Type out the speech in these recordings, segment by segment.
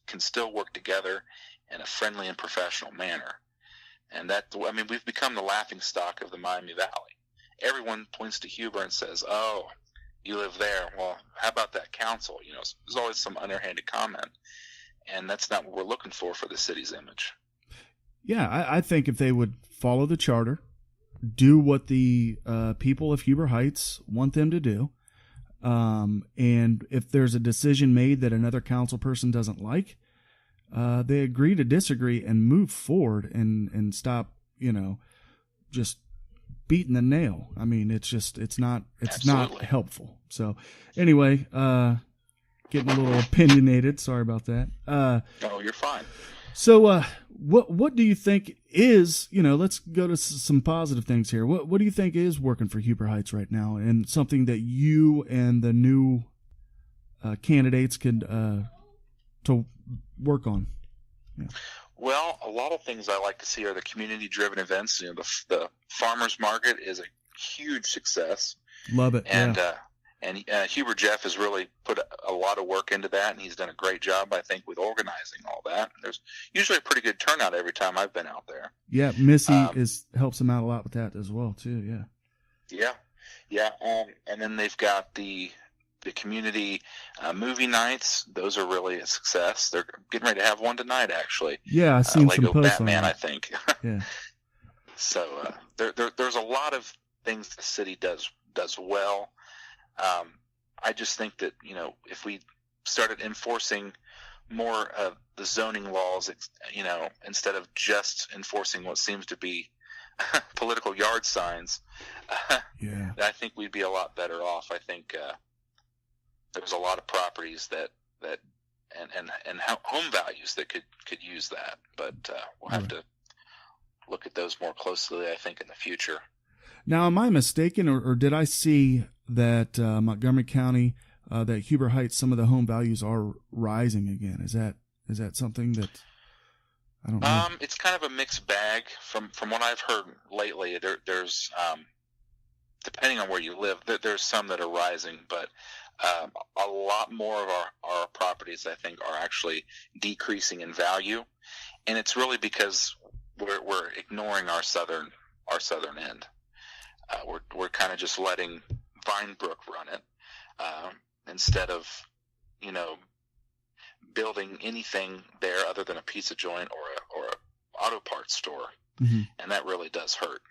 can still work together in a friendly and professional manner. And we've become the laughingstock of the Miami Valley. Everyone points to Huber and says, "Oh, you live there. Well, how about that council?" There's always some underhanded comment, and that's not what we're looking for the city's image. Yeah, I think if they would follow the charter, do what the people of Huber Heights want them to do, and if there's a decision made that another council person doesn't like, they agree to disagree and move forward and stop, just beating the nail. I mean, it's not Absolutely. not helpful. So anyway, getting a little opinionated. Sorry about that. Oh, you're fine. So, what do you think is, let's go to some positive things here. What do you think is working for Huber Heights right now, and something that you and the new candidates could to work on? Yeah. Well, a lot of things I like to see are the community-driven events. The farmers market is a huge success. Love it. And yeah. Huber Jeff has really put a lot of work into that, and he's done a great job, I think, with organizing all that. There's usually a pretty good turnout every time I've been out there. Yeah, Missy helps him out a lot with that as well, too. Yeah. Yeah. And then they've got the community movie nights. Those are really a success. They're getting ready to have one tonight, actually. Yeah, I've seen some Lego posts Batman, on that. I think. Yeah. So there's a lot of things the city does well. I just think that, if we started enforcing more of the zoning laws, instead of just enforcing what seems to be political yard signs, Yeah. I think we'd be a lot better off. I think there's a lot of properties that and home values that could use that, but we'll have to look at those more closely, I think, in the future. Now, am I mistaken, or did I see that Montgomery County, that Huber Heights, some of the home values are rising again? Is that something that I don't know? It's kind of a mixed bag from what I've heard lately. There's depending on where you live, there's some that are rising, but a lot more of our properties, I think, are actually decreasing in value, and it's really because we're ignoring our southern end. We're kind of just letting Vinebrook run it instead of building anything there other than a pizza joint or a auto parts store, Mm-hmm. and that really does hurt.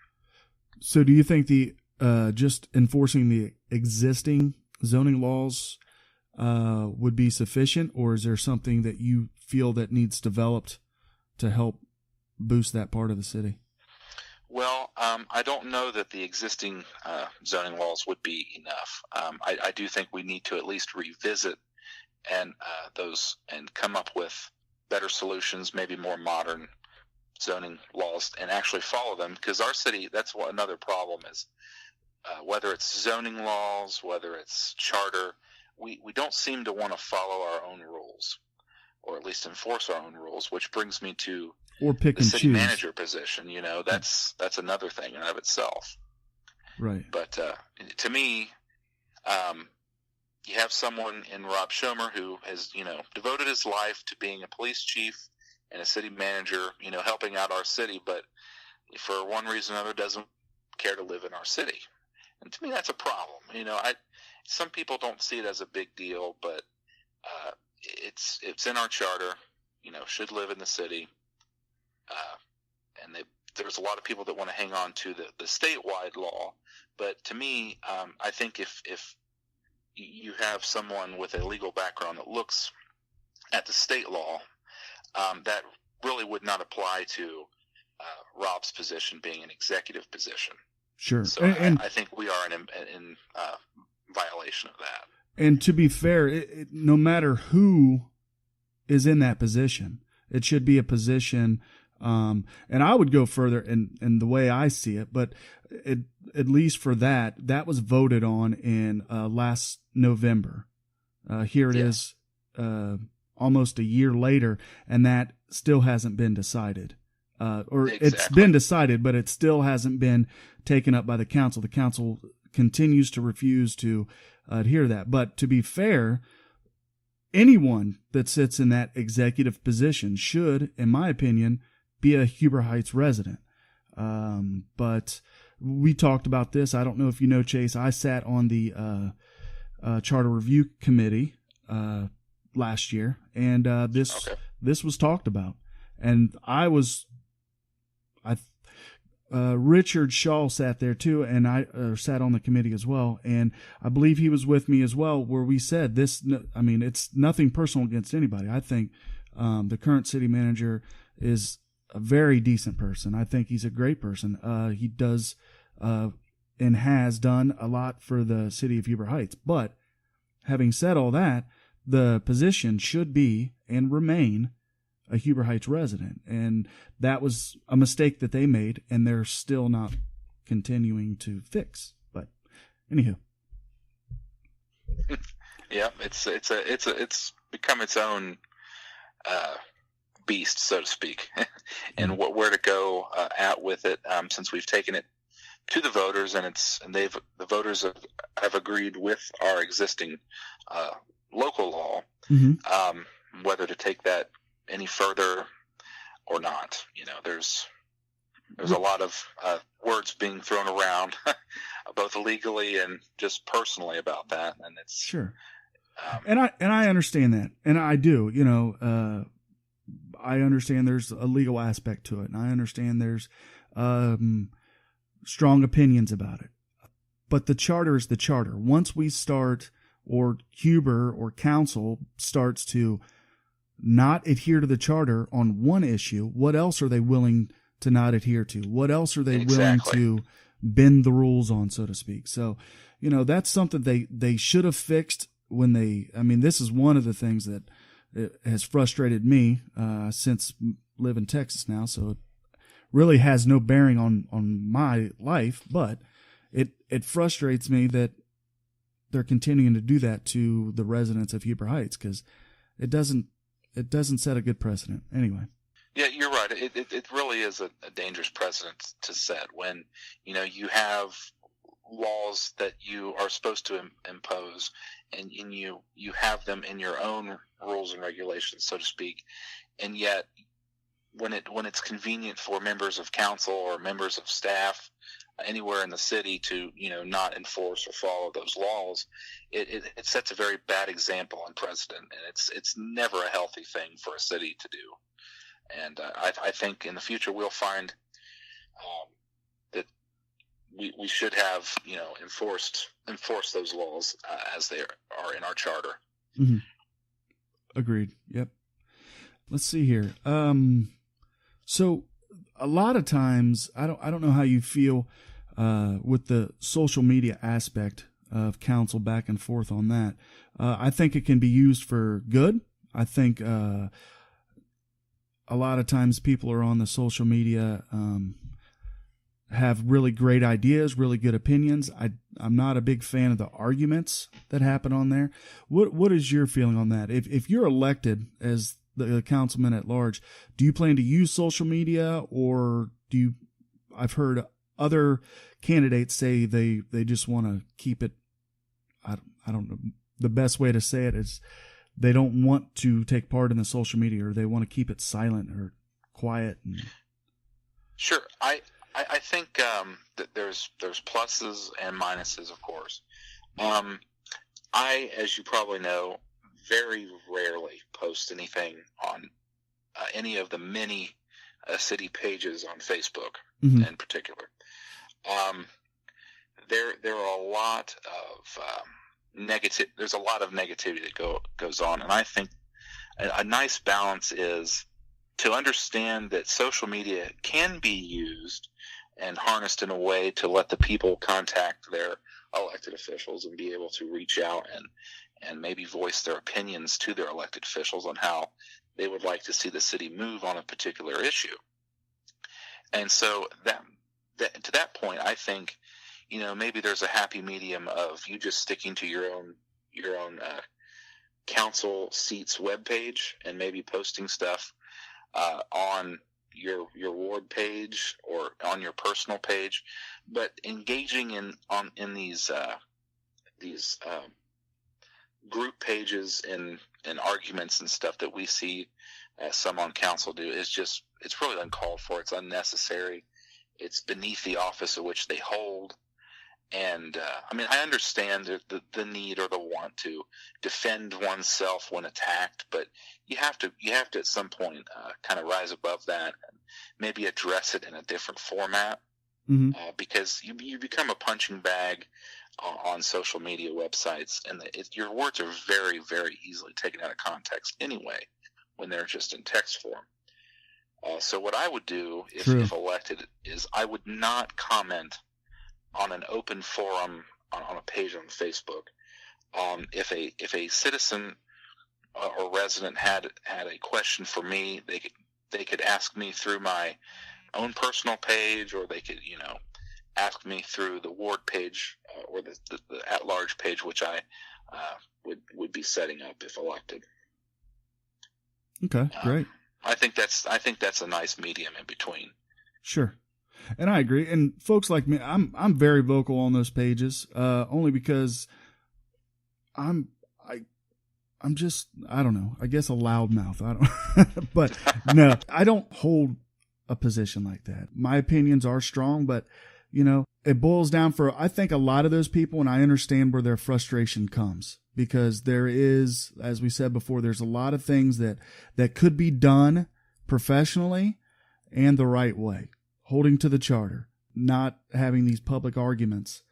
So, do you think the just enforcing the existing zoning laws would be sufficient, or is there something that you feel that needs developed to help boost that part of the city? Well, I don't know that the existing zoning laws would be enough. I do think we need to at least revisit those and come up with better solutions, maybe more modern zoning laws, and actually follow them. Because our city, that's what another problem is. Whether it's zoning laws, whether it's charter, we don't seem to want to follow our own rules, or at least enforce our own rules, which brings me to Or pick the and city choose. manager position. That's another thing in and of itself. Right. But to me, you have someone in Rob Schomer who has, devoted his life to being a police chief and a city manager, helping out our city, but for one reason or another doesn't care to live in our city. And to me, that's a problem. Some people don't see it as a big deal, but it's in our charter. Should live in the city, and there's a lot of people that want to hang on to the statewide law. But to me, I think if you have someone with a legal background that looks at the state law, that really would not apply to Rob's position being an executive position. Sure. So And I think we are in violation of that. And to be fair, no matter who is in that position, it should be a position. And I would go further in the way I see it, but at least for that was voted on in last November. Here it is, almost a year later, and that still hasn't been decided. Exactly. It's been decided, but it still hasn't been taken up by the council. The council continues to refuse to adhere to that. But to be fair, anyone that sits in that executive position should, in my opinion, be a Huber Heights resident. But we talked about this. I don't know if you know, Chase, I sat on the Charter Review Committee last year, and this was talked about. And Richard Shaw sat there too, and I sat on the committee as well, and I believe he was with me as well, where we said this. I mean, it's nothing personal against anybody. I think the current city manager is a very decent person. I think he's a great person. He does and has done a lot for the city of Huber Heights. But having said all that, the position should be and remain a Huber Heights resident, and that was a mistake that they made, and they're still not continuing to fix. But anywho, yeah, it's become its own beast, so to speak, and where to go at with it, since we've taken it to the voters, and the voters have agreed with our existing local law, whether to take that any further or not. You know, there's a lot of words being thrown around, both legally and just personally about that, and it's sure. And I understand that, and I do. You know, I understand there's a legal aspect to it, and I understand there's strong opinions about it. But the charter is the charter. Once we start, or Huber or council starts to not adhere to the charter on one issue, what else are they willing to not adhere to? What else are they willing to bend the rules on, so to speak? So, you know, that's something they should have fixed when this is one of the things that has frustrated me since live in Texas now. So it really has no bearing on my life, but it frustrates me that they're continuing to do that to the residents of Huber Heights, because it doesn't set a good precedent. Anyway. Yeah, you're right. It really is a dangerous precedent to set when, you know, you have laws that you are supposed to impose, and you have them in your own rules and regulations, so to speak, and yet when it's convenient for members of council or members of staff anywhere in the city to, you know, not enforce or follow those laws, it sets a very bad example and precedent, and it's never a healthy thing for a city to do. And I think in the future we'll find that we should have, you know, enforce those laws as they are in our charter. Mm-hmm. Agreed. Yep. Let's see here. So a lot of times, I don't know how you feel with the social media aspect of council, back and forth on that. I think it can be used for good. I think a lot of times people are on the social media, have really great ideas, really good opinions. I'm not a big fan of the arguments that happen on there. What is your feeling on that? If you're elected as the councilman at large, do you plan to use social media, or I've heard other candidates say they just want to keep it, I don't know, the best way to say it is they don't want to take part in the social media, or they want to keep it silent or quiet. Sure. I think that there's pluses and minuses, of course. I, as you probably know, very rarely post anything on any of the many city pages on Facebook, mm-hmm. in particular. There are a lot of there's a lot of negativity that goes on, and I think a nice balance is to understand that social media can be used and harnessed in a way to let the people contact their elected officials and be able to reach out and maybe voice their opinions to their elected officials on how they would like to see the city move on a particular issue. And so that to that point, I think, you know, maybe there's a happy medium of you just sticking to your own council seats webpage and maybe posting stuff on your ward page or on your personal page, but engaging in these group pages and arguments and stuff that we see some on council do is just, it's really uncalled for. It's unnecessary. It's beneath the office of which they hold. And I mean, I understand the need or the want to defend oneself when attacked, but you have to at some point kind of rise above that and maybe address it in a different format, because you become a punching bag on social media websites, and your words are very, very easily taken out of context anyway when they're just in text form. So what I would do if elected is I would not comment on an open forum on a page on Facebook. If a citizen or resident had a question for me, they could ask me through my own personal page, or they could ask me through the ward page or the at-large page, which I would be setting up if elected. Okay, great. I think that's a nice medium in between. Sure. And I agree. And folks like me, I'm very vocal on those pages, only because I'm just, I don't know, I guess a loudmouth. I don't, but no, I don't hold a position like that. My opinions are strong, but it boils down I think a lot of those people, and I understand where their frustration comes, because there is, as we said before, there's a lot of things that could be done professionally and the right way. Holding to the charter, not having these public arguments,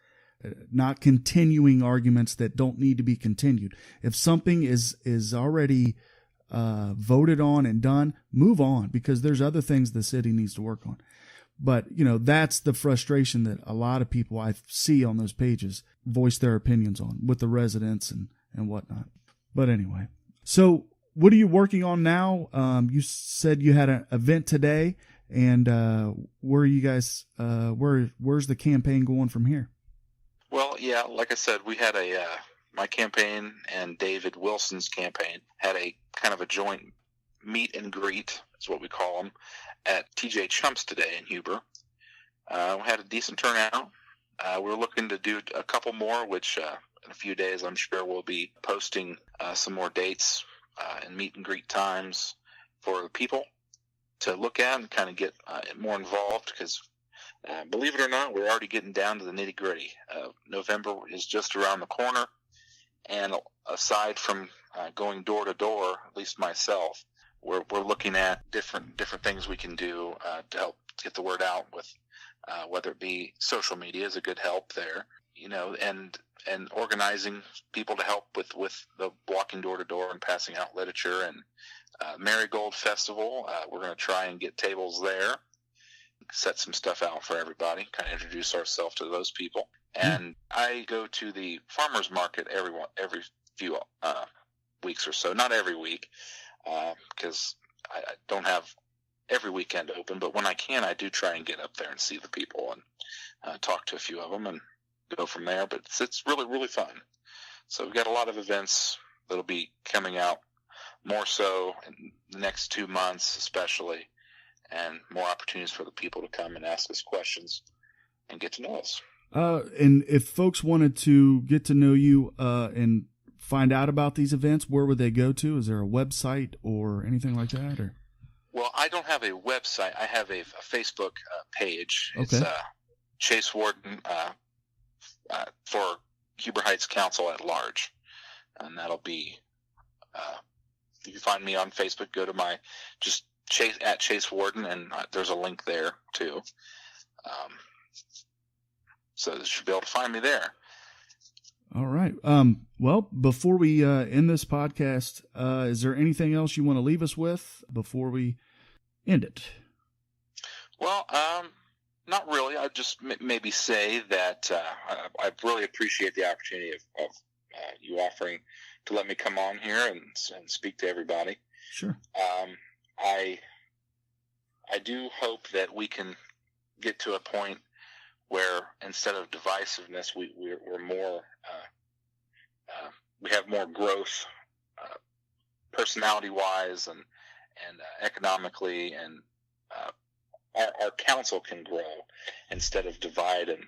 not continuing arguments that don't need to be continued. If something is already voted on and done, move on, because there's other things the city needs to work on. But, that's the frustration that a lot of people I see on those pages voice their opinions on with the residents and whatnot. But anyway, so what are you working on now? You said you had an event today. And where are you guys? Where's the campaign going from here? Well, yeah, like I said, we had my campaign and David Wilson's campaign had a kind of a joint meet and greet, is what we call them, at TJ Chumps today in Huber. We had a decent turnout. We're looking to do a couple more, which in a few days I'm sure we'll be posting some more dates and meet and greet times for the people to look at and kind of get more involved, because believe it or not, we're already getting down to the nitty gritty. November is just around the corner, and aside from going door to door, at least myself, we're looking at different things we can do to help get the word out, with whether it be social media is a good help there, and organizing people to help with the walking door to door and passing out literature, and Marigold Festival. We're going to try and get tables there, set some stuff out for everybody, kind of introduce ourselves to those people. And I go to the farmers market every few weeks or so. Not every week, because I don't have every weekend open, but when I can, I do try and get up there and see the people and talk to a few of them and go from there. But it's really, really fun. So we've got a lot of events that'll be coming out, more so in the next 2 months especially, and more opportunities for the people to come and ask us questions and get to know us. And if folks wanted to get to know you and find out about these events, where would they go to? Is there a website or anything like that? Or? Well, I don't have a website. I have a Facebook page. Okay. It's Chase Warden for Huber Heights Council at Large. And that'll be... you can find me on Facebook. Go to my Chase Warden, and there's a link there too. So you should be able to find me there. All right. Well, before we end this podcast, is there anything else you want to leave us with before we end it? Well, not really. I'd just maybe say that I really appreciate the opportunity of you offering to let me come on here and speak to everybody. Sure. I do hope that we can get to a point where instead of divisiveness, we're more we have more growth, personality wise and economically, and our council can grow instead of divide and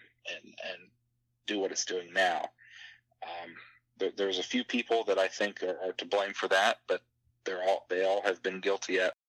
do what it's doing now. there's a few people that I think are to blame for that, but they all have been guilty